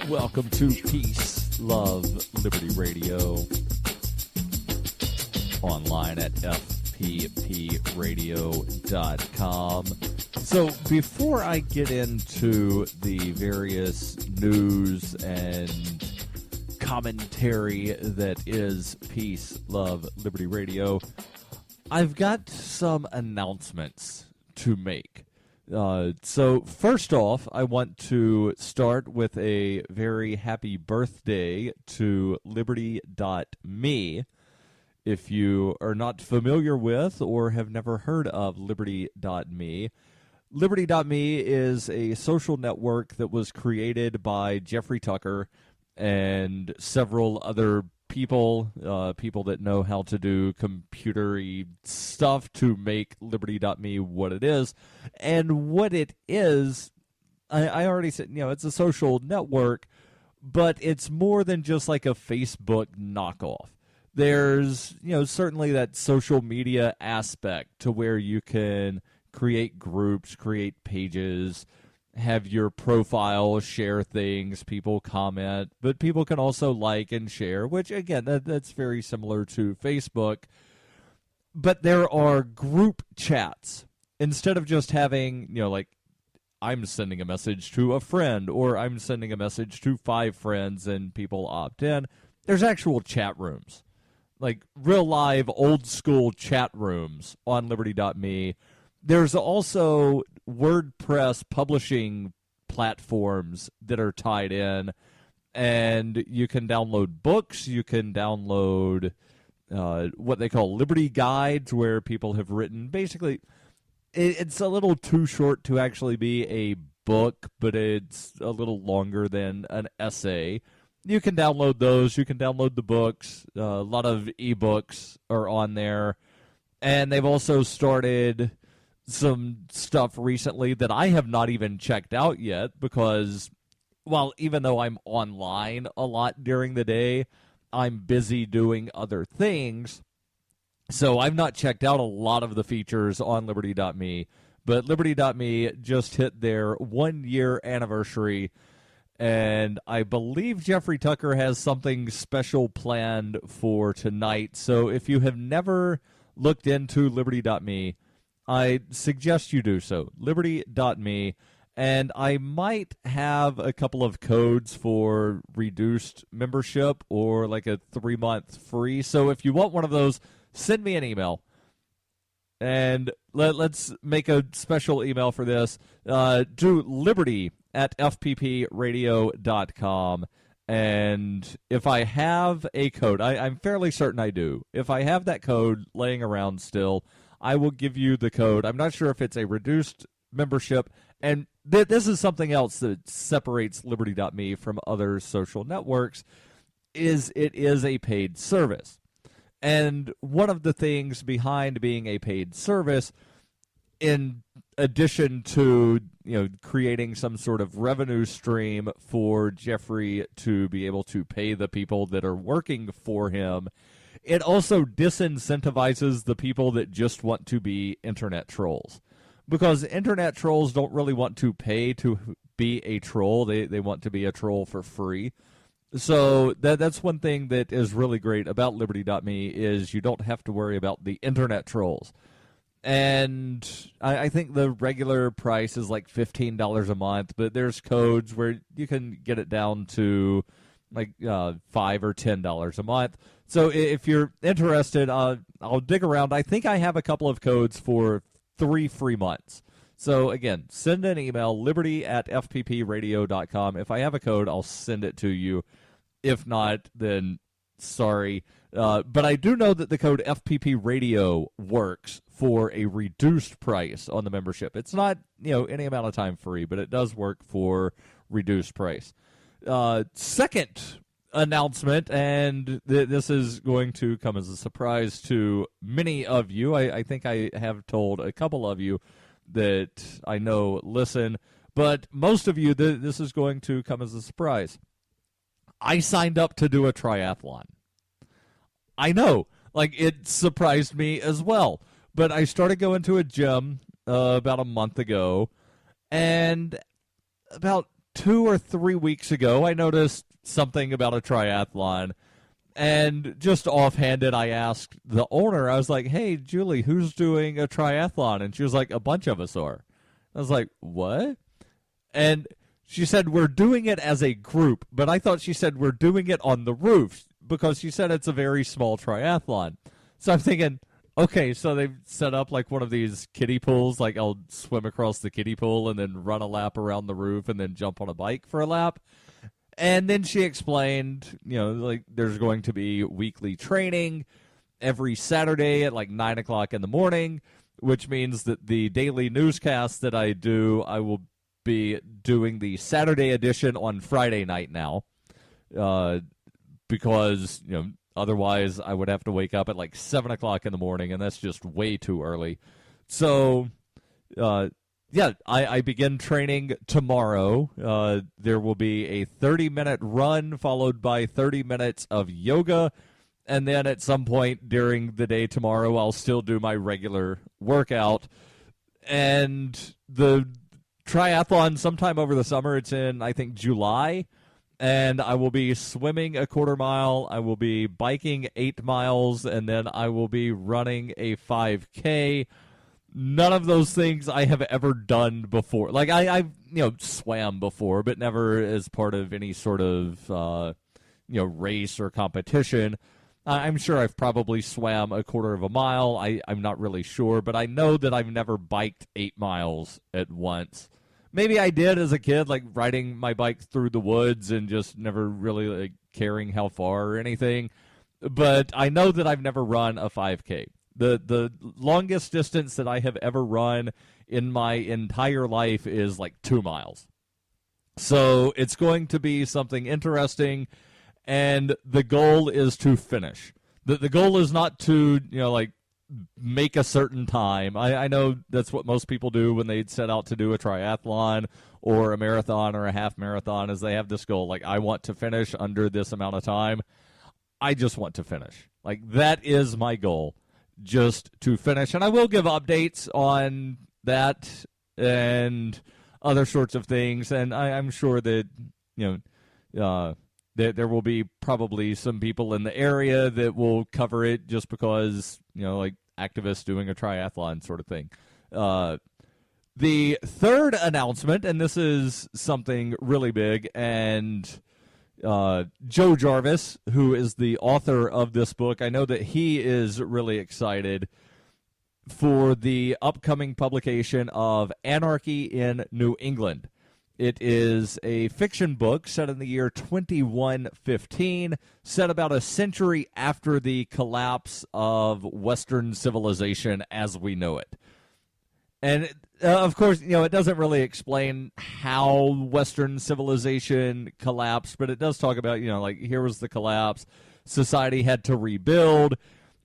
Welcome to Peace, Love, Liberty Radio. Online at fppradio.com. So before I get into the various news and commentary that is Peace, Love, Liberty Radio, I've got some announcements to make. So first off, I want to start with a very happy birthday to Liberty.me. If you are not familiar with or have never heard of Liberty.me, Liberty.me is a social network that was created by Jeffrey Tucker and several other people that know how to do computery stuff to make Liberty.me what it is. And what it is, I already said, it's a social network, but it's more than just like a Facebook knockoff. There's, certainly that social media aspect to where you can create groups, create pages, have your profile, share things, people comment, but people can also like and share, which, again, that's very similar to Facebook. But there are group chats. Instead of just having, like, I'm sending a message to a friend, or I'm sending a message to 5 friends and people opt in, there's actual chat rooms. Like real live old school chat rooms on Liberty.me. There's also WordPress publishing platforms that are tied in, and you can download books. You can download what they call Liberty Guides, where people have written. Basically, it's a little too short to actually be a book, but it's a little longer than an essay. You can download those. You can download the books. A lot of ebooks are on there. And they've also started some stuff recently that I have not even checked out yet because, well, even though I'm online a lot during the day, I'm busy doing other things. So I've not checked out a lot of the features on Liberty.me. But Liberty.me just hit their 1-year anniversary. And I believe Jeffrey Tucker has something special planned for tonight. So if you have never looked into Liberty.me, I suggest you do so. Liberty.me. And I might have a couple of codes for reduced membership or like a 3-month free. So if you want one of those, send me an email. And let's make a special email for this. Do liberty@fppradio.com. And if I have a code, I'm fairly certain I do. If I have that code laying around still, I will give you the code. I'm not sure if it's a reduced membership. And this is something else that separates Liberty.me from other social networks, is it is a paid service. And one of the things behind being a paid service, in addition to creating some sort of revenue stream for Jeffrey to be able to pay the people that are working for him, it also disincentivizes the people that just want to be internet trolls. Because internet trolls don't really want to pay to be a troll. They want to be a troll for free. So that's one thing that is really great about Liberty.me is you don't have to worry about the internet trolls. And I think the regular price is like $15 a month, but there's codes where you can get it down to like $5 or $10 a month. So if you're interested, I'll dig around. I think I have a couple of codes for 3 free months. So, again, send an email, liberty@fppradio.com. If I have a code, I'll send it to you. If not, then sorry. But I do know that the code FPP Radio works for a reduced price on the membership. It's not, any amount of time free, but it does work for reduced price. Second announcement, and this is going to come as a surprise to many of you. I think I have told a couple of you that I know listen, but most of you, this is going to come as a surprise. I signed up to do a triathlon. I know, it surprised me as well, but I started going to a gym about a month ago, and about 2 or 3 weeks ago, I noticed something about a triathlon. And just offhanded, I asked the owner, I was like, hey, Julie, who's doing a triathlon? And she was like, a bunch of us are. I was like, what? And she said, we're doing it as a group, but I thought she said we're doing it on the roof because she said it's a very small triathlon. So I'm thinking, okay, so they've set up like one of these kiddie pools, like I'll swim across the kiddie pool and then run a lap around the roof and then jump on a bike for a lap. And then she explained, like there's going to be weekly training every Saturday at like 9 o'clock in the morning, which means that the daily newscast that I do, I will be doing the Saturday edition on Friday night now, because, otherwise I would have to wake up at like 7 o'clock in the morning, and that's just way too early. So, I begin training tomorrow. There will be a 30-minute run followed by 30 minutes of yoga. And then at some point during the day tomorrow, I'll still do my regular workout. And the triathlon sometime over the summer, it's in, I think, July. And I will be swimming a quarter mile. I will be biking 8 miles. And then I will be running a 5K. None of those things I have ever done before. Like I've swam before, but never as part of any sort of race or competition. I'm sure I've probably swam a quarter of a mile. I'm not really sure, but I know that I've never biked 8 miles at once. Maybe I did as a kid, like riding my bike through the woods and just never really caring how far or anything. But I know that I've never run a 5K. The longest distance that I have ever run in my entire life is like 2 miles. So it's going to be something interesting, and the goal is to finish. The goal is not to, make a certain time. I know that's what most people do when they set out to do a triathlon or a marathon or a half marathon, is they have this goal, like, I want to finish under this amount of time. I just want to finish. Like, that is my goal. Just to finish. And I will give updates on that and other sorts of things. And I'm sure that, there will be probably some people in the area that will cover it just because, like activists doing a triathlon sort of thing. The third announcement, and this is something really big, and Joe Jarvis, who is the author of this book, I know that he is really excited for the upcoming publication of Anarchy in New England. It is a fiction book set in the year 2115, set about a century after the collapse of Western civilization as we know it. And, of course, it doesn't really explain how Western civilization collapsed, but it does talk about, here was the collapse. Society had to rebuild.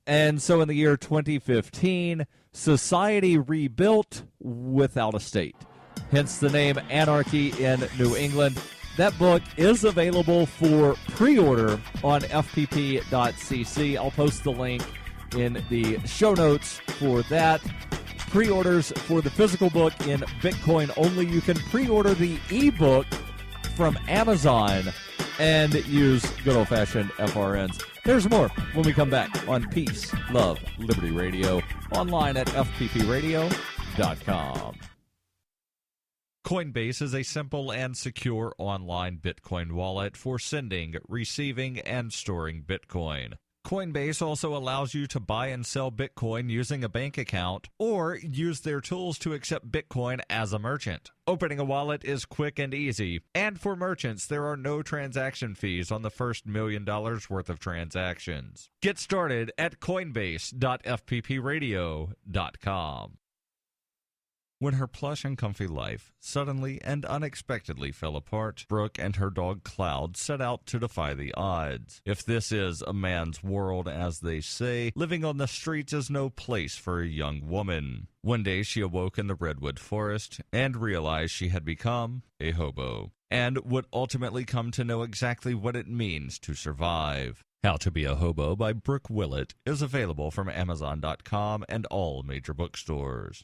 And so in the year 2015, society rebuilt without a state. Hence the name Anarchy in New England. That book is available for pre-order on fpp.cc. I'll post the link in the show notes for that. Pre-orders for the physical book in Bitcoin only. You can pre-order the ebook from Amazon and use good old-fashioned FRNs. There's more when we come back on Peace, Love, Liberty Radio, online at fppradio.com. Coinbase is a simple and secure online Bitcoin wallet for sending, receiving, and storing Bitcoin. Coinbase also allows you to buy and sell Bitcoin using a bank account or use their tools to accept Bitcoin as a merchant. Opening a wallet is quick and easy, and for merchants, there are no transaction fees on the first $1 million worth of transactions. Get started at coinbase.fppradio.com. When her plush and comfy life suddenly and unexpectedly fell apart, Brooke and her dog Cloud set out to defy the odds. If this is a man's world, as they say, living on the streets is no place for a young woman. One day she awoke in the redwood forest and realized she had become a hobo, and would ultimately come to know exactly what it means to survive. How to Be a Hobo by Brooke Willett is available from Amazon.com and all major bookstores.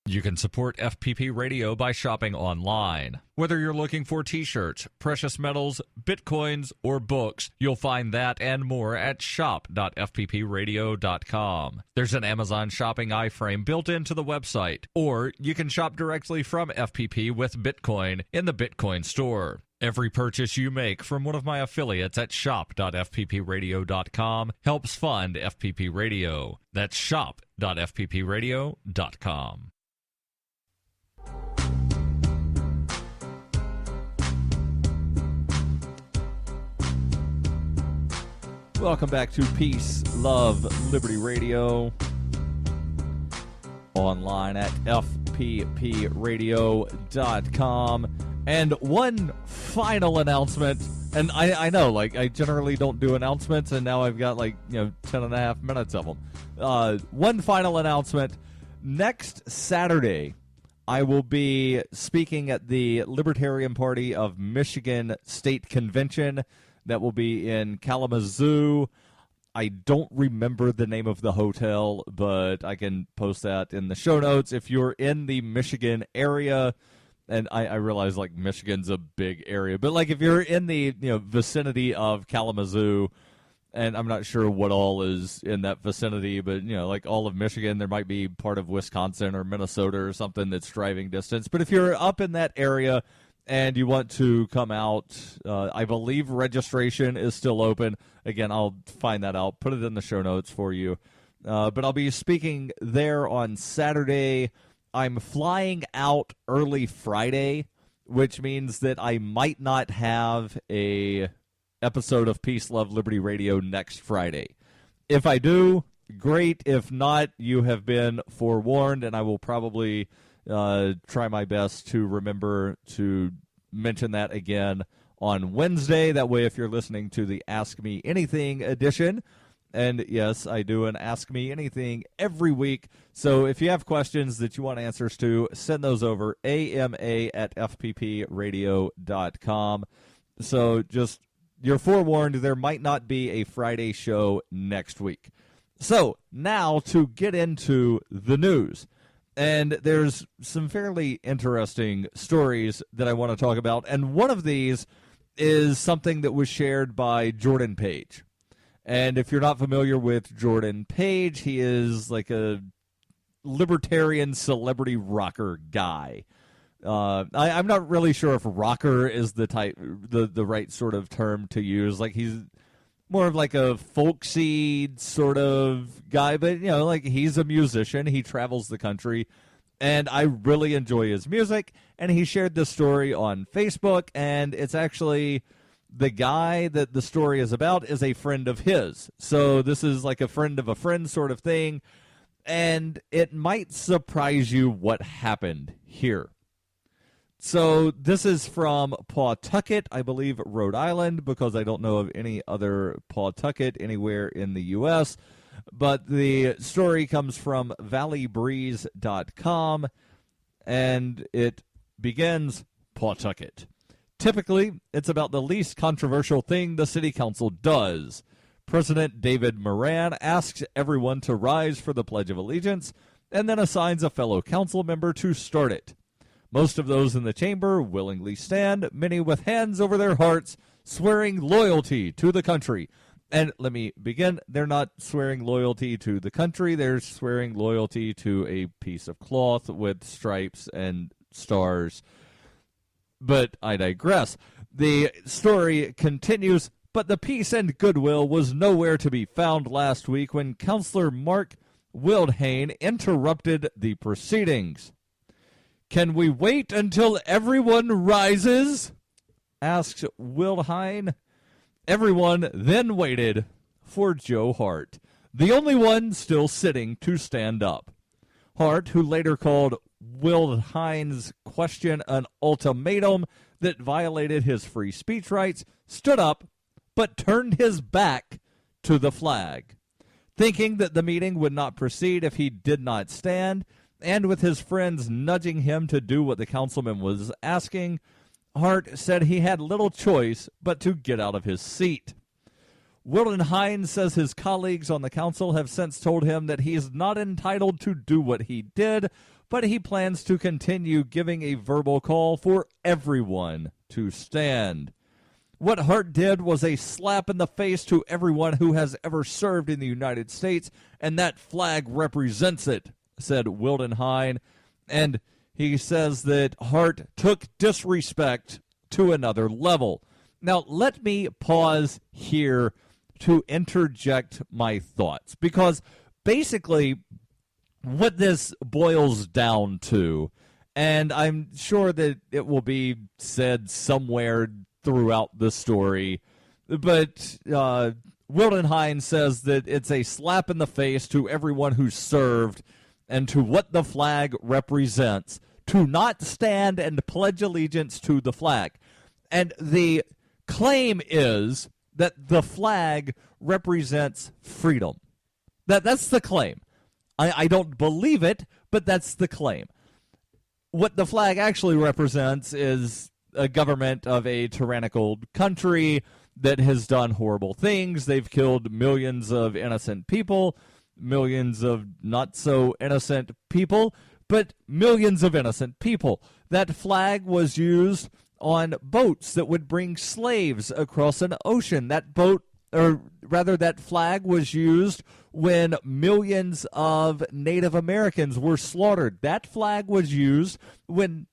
You can support FPP Radio by shopping online. Whether you're looking for t-shirts, precious metals, bitcoins, or books, you'll find that and more at shop.fppradio.com. There's an Amazon shopping iframe built into the website, or you can shop directly from FPP with Bitcoin in the Bitcoin store. Every purchase you make from one of my affiliates at shop.fppradio.com helps fund FPP Radio. That's shop.fppradio.com. Welcome back to Peace, Love, Liberty Radio. Online at fppradio.com. And one final announcement, and I know, like, I generally don't do announcements, and now I've got, 10 and a half minutes of them. One final announcement. Next Saturday, I will be speaking at the Libertarian Party of Michigan State Convention. That will be in Kalamazoo. I don't remember the name of the hotel, but I can post that in the show notes. If you're in the Michigan area, and I realize, Michigan's a big area, but, if you're in the, vicinity of Kalamazoo, and I'm not sure what all is in that vicinity, but, all of Michigan, there might be part of Wisconsin or Minnesota or something that's driving distance. But if you're up in that area and you want to come out, I believe registration is still open. Again, I'll find that out, put it in the show notes for you. But I'll be speaking there on Saturday. I'm flying out early Friday, which means that I might not have a episode of Peace, Love, Liberty Radio next Friday. If I do, great. If not, you have been forewarned, and I will probably try my best to remember to mention that again on Wednesday. That way, if you're listening to the Ask Me Anything edition, and yes, I do an Ask Me Anything every week. So if you have questions that you want answers to, send those over, ama@fppradio.com. So just, you're forewarned, there might not be a Friday show next week. So now to get into the news. And there's some fairly interesting stories that I want to talk about. And one of these is something that was shared by Jordan Page. And if you're not familiar with Jordan Page, he is like a libertarian celebrity rocker guy. I'm not really sure if rocker is the right sort of term to use. He's more of a folksy sort of guy, but he's a musician. He travels the country, and I really enjoy his music. And he shared this story on Facebook, and it's actually the guy that the story is about is a friend of his. So this is like a friend of a friend sort of thing, and it might surprise you what happened here. So this is from Pawtucket, I believe, Rhode Island, because I don't know of any other Pawtucket anywhere in the U.S., but the story comes from valleybreeze.com, and it begins, Pawtucket. Typically, it's about the least controversial thing the city council does. President David Moran asks everyone to rise for the Pledge of Allegiance and then assigns a fellow council member to start it. Most of those in the chamber willingly stand, many with hands over their hearts, swearing loyalty to the country. And let me begin, they're not swearing loyalty to the country, they're swearing loyalty to a piece of cloth with stripes and stars. But I digress. The story continues, but the peace and goodwill was nowhere to be found last week when Councilor Mark Wildhain interrupted the proceedings. Can we wait until everyone rises? Asks Wildhain. Everyone then waited for Joe Hart, the only one still sitting to stand up. Hart, who later called Wildhain's question an ultimatum that violated his free speech rights, stood up but turned his back to the flag. Thinking that the meeting would not proceed if he did not stand, and with his friends nudging him to do what the councilman was asking, Hart said he had little choice but to get out of his seat. Wildhain says his colleagues on the council have since told him that he is not entitled to do what he did, but he plans to continue giving a verbal call for everyone to stand. What Hart did was a slap in the face to everyone who has ever served in the United States, and that flag represents it, said Wildenhain. And he says that Hart took disrespect to another level. Now, let me pause here to interject my thoughts, because basically what this boils down to, and I'm sure that it will be said somewhere throughout the story, but Wildenhain says that it's a slap in the face to everyone who served and to what the flag represents, to not stand and pledge allegiance to the flag. And the claim is that the flag represents freedom. That's the claim. I don't believe it, but that's the claim. What the flag actually represents is a government of a tyrannical country that has done horrible things. They've killed millions of innocent people, millions of not so innocent people, but millions of innocent people. That flag was used on boats that would bring slaves across an ocean. That flag was used when millions of Native Americans were slaughtered. That flag was used when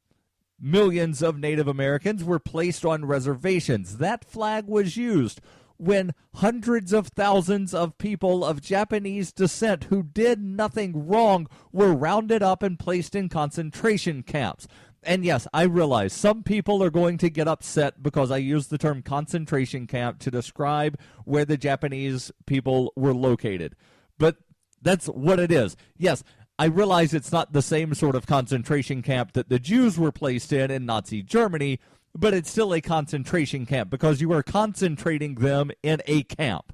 millions of Native Americans were placed on reservations. That flag was used when hundreds of thousands of people of Japanese descent who did nothing wrong were rounded up and placed in concentration camps. And yes, I realize some people are going to get upset because I use the term concentration camp to describe where the Japanese people were located. But that's what it is. Yes, I realize it's not the same sort of concentration camp that the Jews were placed in Nazi Germany, but it's still a concentration camp because you are concentrating them in a camp.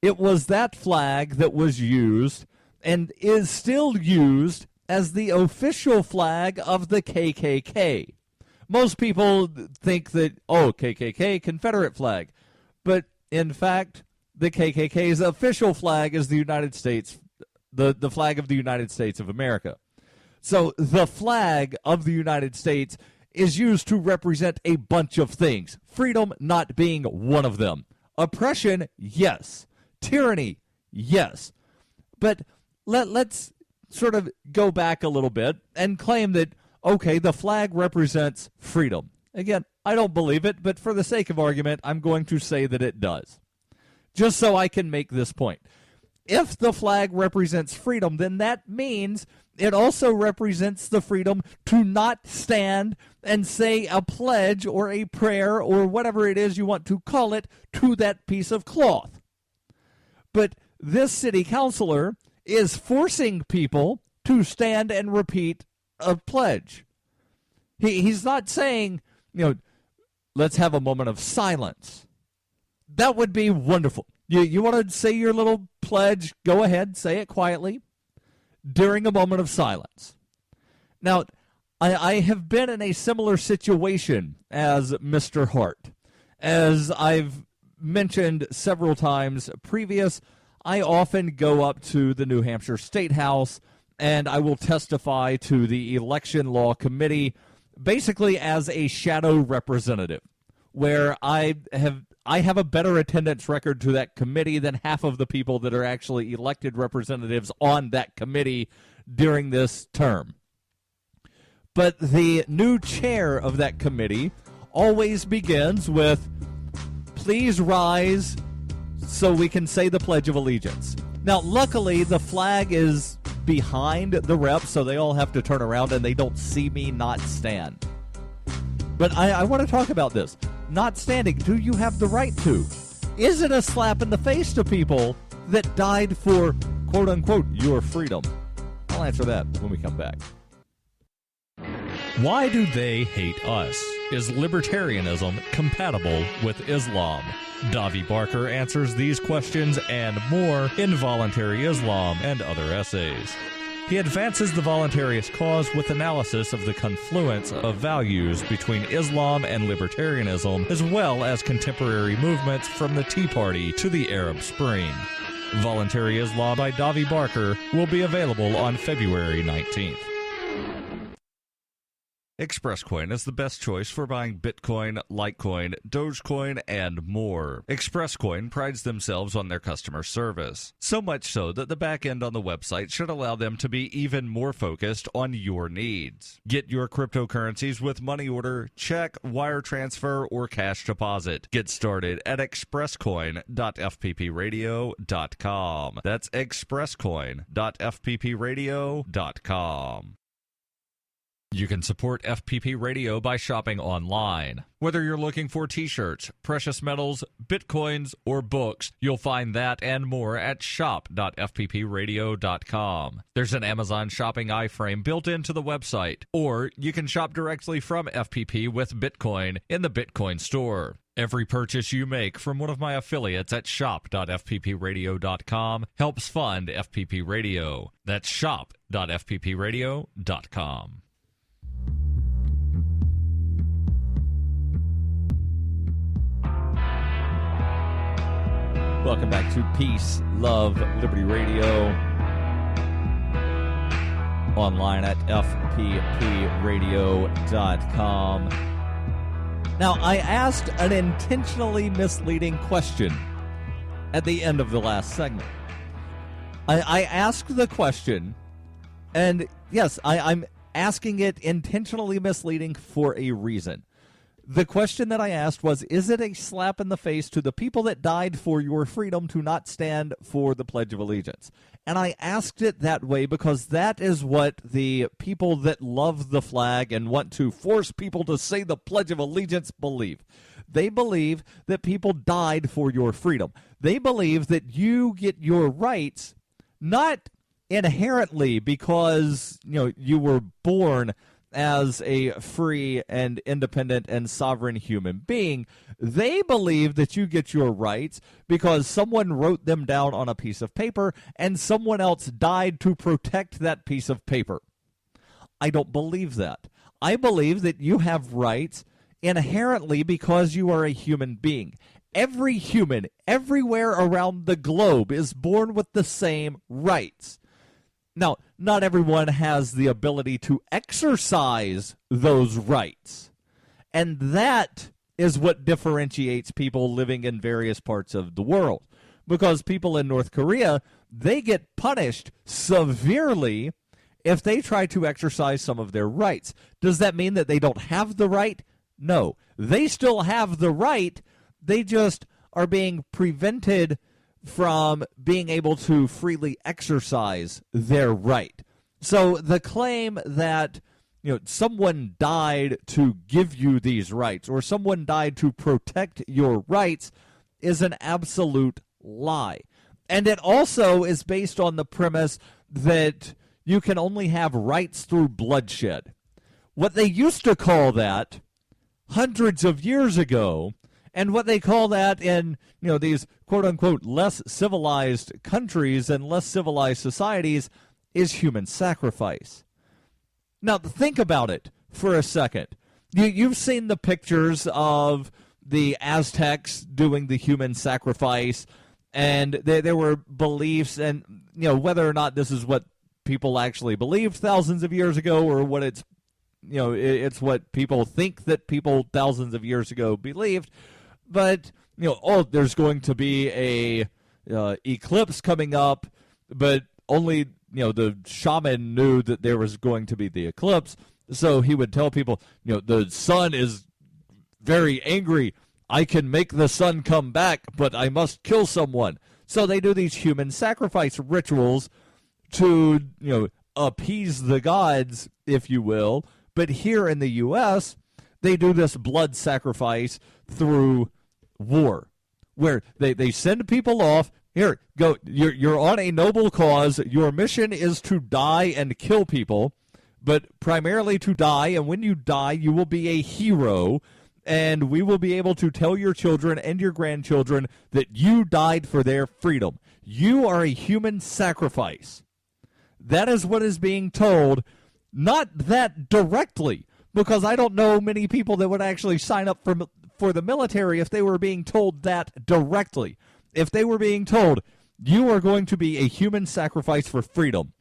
It was that flag that was used and is still used as the official flag of the KKK. Most people think that, KKK, Confederate flag. But in fact, the KKK's official flag is the United States, the flag of the United States of America. So the flag of the United States is used to represent a bunch of things. Freedom not being one of them. Oppression, yes. Tyranny, yes. But let's sort of go back a little bit and claim that, the flag represents freedom. Again, I don't believe it, but for the sake of argument, I'm going to say that it does, just so I can make this point. If the flag represents freedom, then that means it also represents the freedom to not stand and say a pledge or a prayer or whatever it is you want to call it to that piece of cloth. But this city councilor is forcing people to stand and repeat a pledge. He's not saying, let's have a moment of silence. That would be wonderful. You want to say your little pledge, go ahead, say it quietly during a moment of silence. Now, I have been in a similar situation as Mr. Hart. As I've mentioned several times previous, I often go up to the New Hampshire State House and I will testify to the Election Law Committee basically as a shadow representative, where I have a better attendance record to that committee than half of the people that are actually elected representatives on that committee during this term. But the new chair of that committee always begins with, "Please rise so we can say the Pledge of Allegiance." Now, luckily, the flag is behind the reps, so they all have to turn around and they don't see me not stand. But I want to talk about this. Not standing, do you have the right to? Is it a slap in the face to people that died for, quote-unquote, your freedom? I'll answer that when we come back. Why do they hate us? Is libertarianism compatible with Islam? Davi Barker answers these questions and more in Voluntary Islam and Other Essays. He advances the voluntarist cause with analysis of the confluence of values between Islam and libertarianism, as well as contemporary movements from the Tea Party to the Arab Spring. Voluntary Islam by Davi Barker will be available on February 19th. ExpressCoin is the best choice for buying Bitcoin, Litecoin, Dogecoin, and more. ExpressCoin prides themselves on their customer service, so much so that the back end on the website should allow them to be even more focused on your needs. Get your cryptocurrencies with money order, check, wire transfer, or cash deposit. Get started at expresscoin.fppradio.com. That's expresscoin.fppradio.com. You can support FPP Radio by shopping online. Whether you're looking for t-shirts, precious metals, bitcoins, or books, you'll find that and more at shop.fppradio.com. There's an Amazon shopping iframe built into the website, or you can shop directly from FPP with Bitcoin in the Bitcoin store. Every purchase you make from one of my affiliates at shop.fppradio.com helps fund FPP Radio. That's shop.fppradio.com. Welcome back to Peace, Love, Liberty Radio. Online at fppradio.com. Now, I asked an intentionally misleading question at the end of the last segment. I asked the question, and yes, I'm asking it intentionally misleading for a reason. The question that I asked was, is it a slap in the face to the people that died for your freedom to not stand for the Pledge of Allegiance? And I asked it that way because that is what the people that love the flag and want to force people to say the Pledge of Allegiance believe. They believe that people died for your freedom. They believe that you get your rights not inherently because you were born as a free and independent and sovereign human being. They believe that you get your rights because someone wrote them down on a piece of paper and someone else died to protect that piece of paper. I don't believe that. I believe that you have rights inherently because you are a human being. Every human, everywhere around the globe, is born with the same rights. Now, not everyone has the ability to exercise those rights. And that is what differentiates people living in various parts of the world. Because people in North Korea, they get punished severely if they try to exercise some of their rights. Does that mean that they don't have the right? No. They still have the right. They just are being prevented from being able to freely exercise their right. So the claim that someone died to give you these rights or someone died to protect your rights is an absolute lie. And it also is based on the premise that you can only have rights through bloodshed. What they used to call that hundreds of years ago, and what they call that in these quote-unquote less civilized countries and less civilized societies, is human sacrifice. Now, think about it for a second. You've seen the pictures of the Aztecs doing the human sacrifice, and there were beliefs, and whether or not this is what people actually believed thousands of years ago or what it's what people think that people thousands of years ago believed. But, there's going to be a eclipse coming up, but only, the shaman knew that there was going to be the eclipse. So he would tell people, the sun is very angry. I can make the sun come back, but I must kill someone. So they do these human sacrifice rituals to, appease the gods, if you will. But here in the U.S., they do this blood sacrifice through war, where they send people off. Here, go. You're on a noble cause. Your mission is to die and kill people, but primarily to die. And when you die, you will be a hero, and we will be able to tell your children and your grandchildren that you died for their freedom. You are a human sacrifice. That is what is being told. Not that directly, because I don't know many people that would actually sign up for the military if they were being told that directly. If they were being told, you are going to be a human sacrifice for freedom,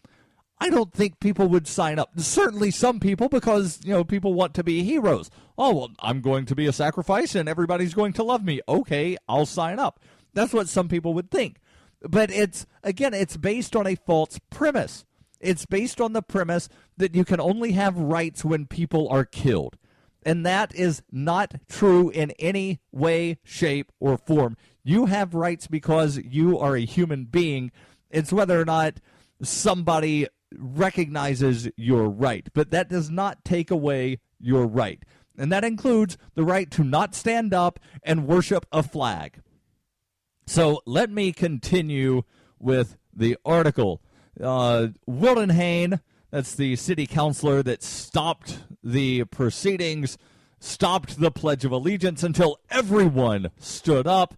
I don't think people would sign up. Certainly some people, because, people want to be heroes. Oh, well, I'm going to be a sacrifice and everybody's going to love me. Okay, I'll sign up. That's what some people would think. But it's based on a false premise. It's based on the premise that you can only have rights when people are killed. And that is not true in any way, shape, or form. You have rights because you are a human being. It's whether or not somebody recognizes your right, but that does not take away your right. And that includes the right to not stand up and worship a flag. So let me continue with the article. Wildenhain, that's the city councilor that stopped the proceedings, stopped the Pledge of Allegiance until everyone stood up.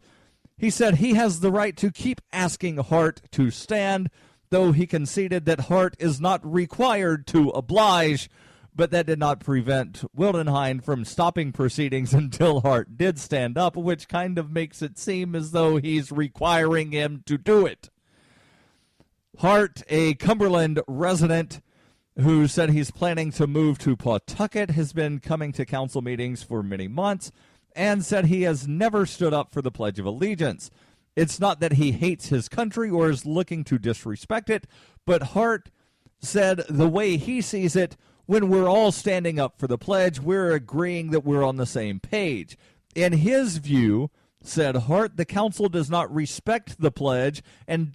He said he has the right to keep asking Hart to stand, though he conceded that Hart is not required to oblige, but that did not prevent Wildenhain from stopping proceedings until Hart did stand up, which kind of makes it seem as though he's requiring him to do it. Hart, a Cumberland resident who said he's planning to move to Pawtucket, has been coming to council meetings for many months and said he has never stood up for the Pledge of Allegiance. It's not that he hates his country or is looking to disrespect it, but Hart said the way he sees it, when we're all standing up for the pledge, we're agreeing that we're on the same page. In his view, said Hart, the council does not respect the pledge and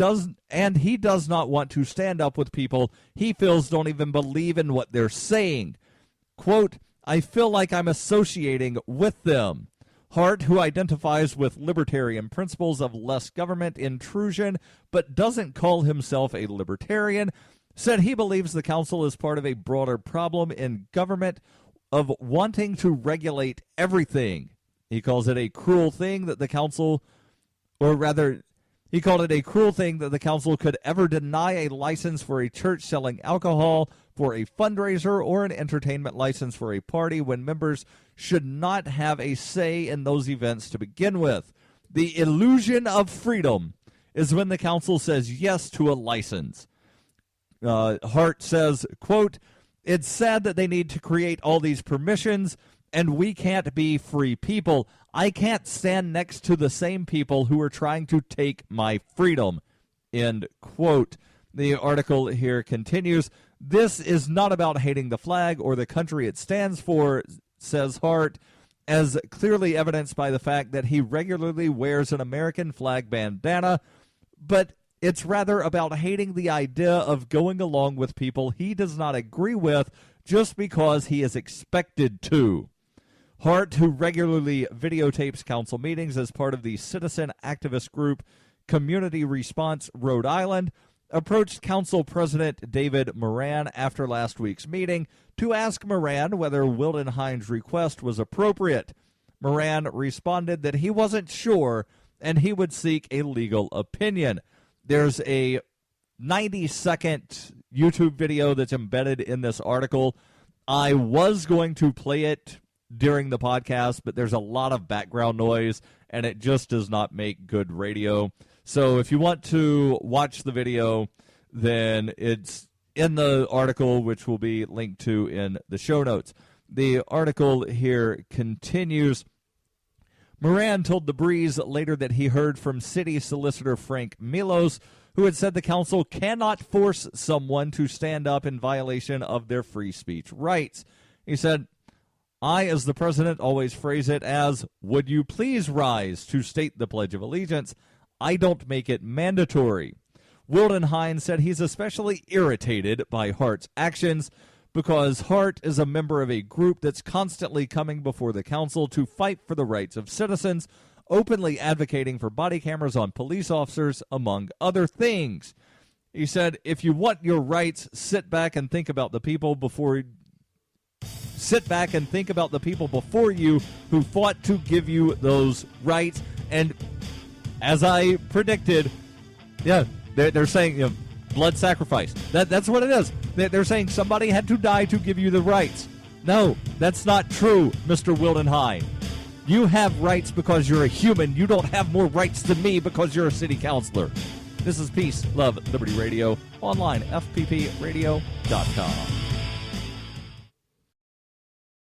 he does not want to stand up with people he feels don't even believe in what they're saying. Quote, I feel like I'm associating with them. Hart, who identifies with libertarian principles of less government intrusion but doesn't call himself a libertarian, said he believes the council is part of a broader problem in government of wanting to regulate everything. He calls it a cruel thing that the council, or rather, he called it a cruel thing that the council could ever deny a license for a church selling alcohol for a fundraiser or an entertainment license for a party when members should not have a say in those events to begin with. The illusion of freedom is when the council says yes to a license. Hart says, quote, it's sad that they need to create all these permissions and we can't be free people. I can't stand next to the same people who are trying to take my freedom, end quote. The article here continues, this is not about hating the flag or the country it stands for, says Hart, as clearly evidenced by the fact that he regularly wears an American flag bandana, but it's rather about hating the idea of going along with people he does not agree with just because he is expected to. Hart, who regularly videotapes council meetings as part of the citizen activist group Community Response Rhode Island, approached Council President David Moran after last week's meeting to ask Moran whether Wildenhain's request was appropriate. Moran responded that he wasn't sure and he would seek a legal opinion. There's a 90-second YouTube video that's embedded in this article. I was going to play it during the podcast, but there's a lot of background noise, and it just does not make good radio. So if you want to watch the video, then it's in the article, which will be linked to in the show notes. The article here continues. Moran told The Breeze later that he heard from City Solicitor Frank Milos, who had said the council cannot force someone to stand up in violation of their free speech rights. He said, I, as the president, always phrase it as, would you please rise to state the Pledge of Allegiance? I don't make it mandatory. Wildenhain said he's especially irritated by Hart's actions because Hart is a member of a group that's constantly coming before the council to fight for the rights of citizens, openly advocating for body cameras on police officers, among other things. He said, if you want your rights, sit back and think about the people before you who fought to give you those rights. And as I predicted, they're saying blood sacrifice. That's what it is. They're saying somebody had to die to give you the rights. No, that's not true, Mr. Wildenhain. You have rights because you're a human. You don't have more rights than me because you're a city councilor. This is Peace, Love, Liberty Radio, online, fppradio.com.